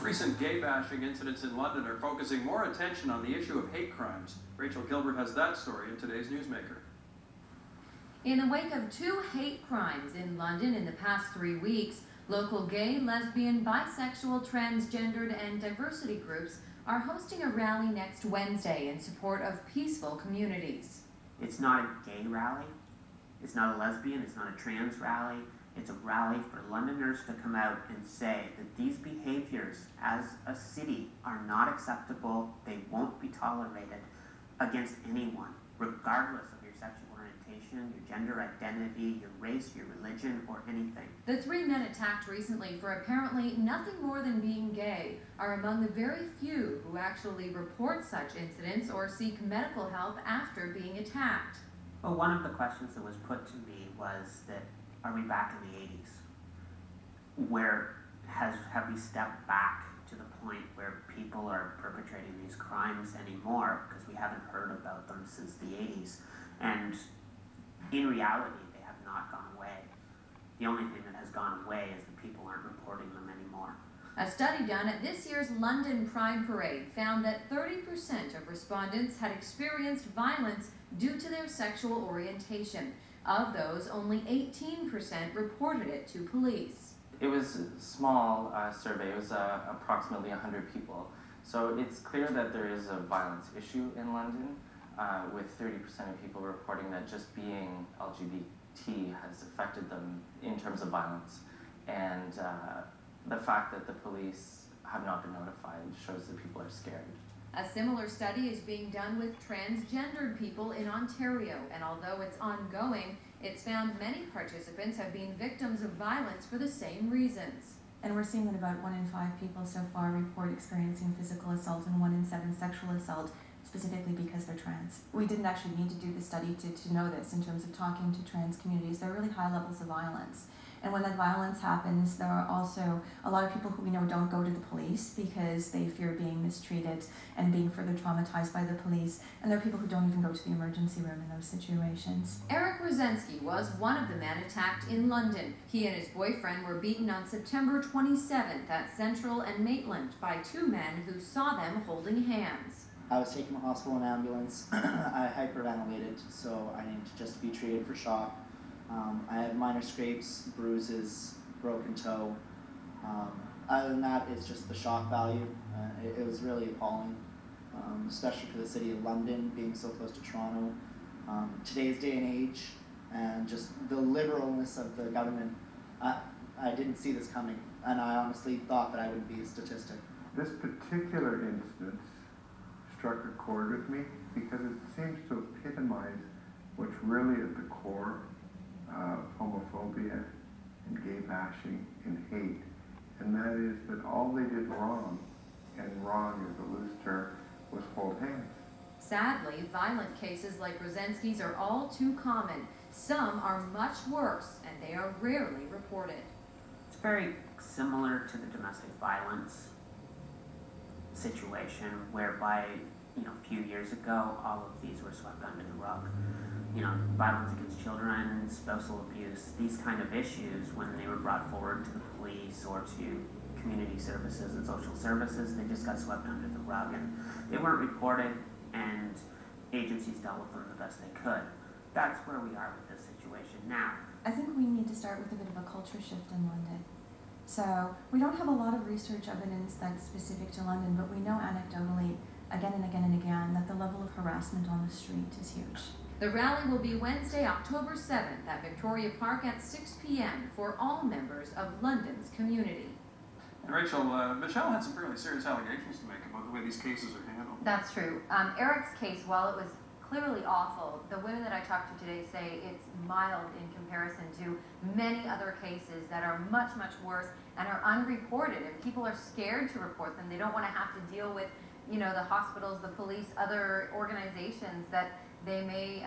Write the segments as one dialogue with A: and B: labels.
A: Recent gay-bashing incidents in London are focusing more attention on the issue of hate crimes. Rachel Gilbert has that story in today's Newsmaker.
B: In the wake of 2 hate crimes in London in the past 3 weeks, local gay, lesbian, bisexual, transgendered, and diversity groups are hosting a rally next Wednesday in support of peaceful communities.
C: It's not a gay rally, it's not a lesbian, it's not a trans rally. It's a rally for Londoners to come out and say that these behaviors as a city are not acceptable, they won't be tolerated against anyone, regardless of your sexual orientation, your gender identity, your race, your religion, or anything.
B: The 3 men attacked recently for apparently nothing more than being gay are among the very few who actually report such incidents or seek medical help after being attacked.
C: Well, one of the questions that was put to me was that, are we back in the 80s? Where have we stepped back to the point where people are perpetrating these crimes anymore because we haven't heard about them since the 80s? And in reality, they have not gone away. The only thing that has gone away is that people aren't reporting them anymore.
B: A study done at this year's London Pride Parade found that 30% of respondents had experienced violence due to their sexual orientation. Of those, only 18% reported it to police.
D: It was a small survey. It was approximately 100 people. So it's clear that there is a violence issue in London, with 30% of people reporting that just being LGBT has affected them in terms of violence. And the fact that the police have not been notified shows that people are scared.
B: A similar study is being done with transgendered people in Ontario, and although it's ongoing, it's found many participants have been victims of violence for the same reasons.
E: And we're seeing that about 1 in 5 people so far report experiencing physical assault and 1 in 7 sexual assault, specifically because they're trans. We didn't actually need to do the study to know this in terms of talking to trans communities. There are really high levels of violence. And when that violence happens, there are also a lot of people who we know don't go to the police because they fear being mistreated and being further traumatized by the police. And there are people who don't even go to the emergency room in those situations.
B: Eric Rosensky was one of the men attacked in London. He and his boyfriend were beaten on September 27th at Central and Maitland by 2 men who saw them holding hands.
F: I was taken to the hospital in an ambulance. I hyperventilated, so I needed to just be treated for shock. I had minor scrapes, bruises, broken toe. Other than that, it's just the shock value. It was really appalling, especially for the city of London, being so close to Toronto. Today's day and age, and just the liberalness of the government, I didn't see this coming, and I honestly thought that I would be a statistic.
G: This particular instance struck a chord with me because it seems to epitomize what's really at the core of homophobia and gay bashing and hate, and that is that all they did wrong, and wrong is a loose term, was hold hands.
B: Sadly, violent cases like Rosensky's are all too common. Some are much worse, and they are rarely reported.
C: It's very similar to the domestic violence situation, whereby, a few years ago, all of these were swept under the rug. Violence against children, spousal abuse, these kind of issues, when they were brought forward to the police or to community services and social services, they just got swept under the rug, and they weren't reported, and agencies dealt with them the best they could. That's where we are with this situation now.
E: I think we need to start with a bit of a culture shift in London. So we don't have a lot of research evidence that's specific to London, but we know anecdotally, again and again and again, that the level of harassment on the street is huge.
B: The rally will be Wednesday, October 7th at Victoria Park at 6 p.m. for all members of London's community.
A: And Rachel, Michelle had some fairly serious allegations to make about the way these cases are handled.
H: That's true. Eric's case, while it was clearly awful, the women that I talked to today say it's mild in comparison to many other cases that are much, much worse and are unreported, and people are scared to report them. They don't want to have to deal with, the hospitals, the police, other organizations that they may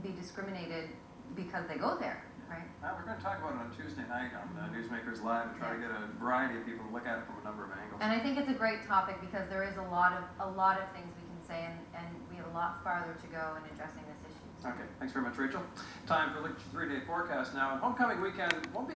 H: be discriminated because they go there, right?
A: We're going to talk about it on Tuesday night on Newsmakers Live and try to get a variety of people to look at it from a number of angles.
H: And I think it's a great topic because there is a lot of things we can say, and we have a lot farther to go in addressing this issue.
A: Okay, thanks very much, Rachel. Time for the 3-day forecast now. And homecoming weekend won't be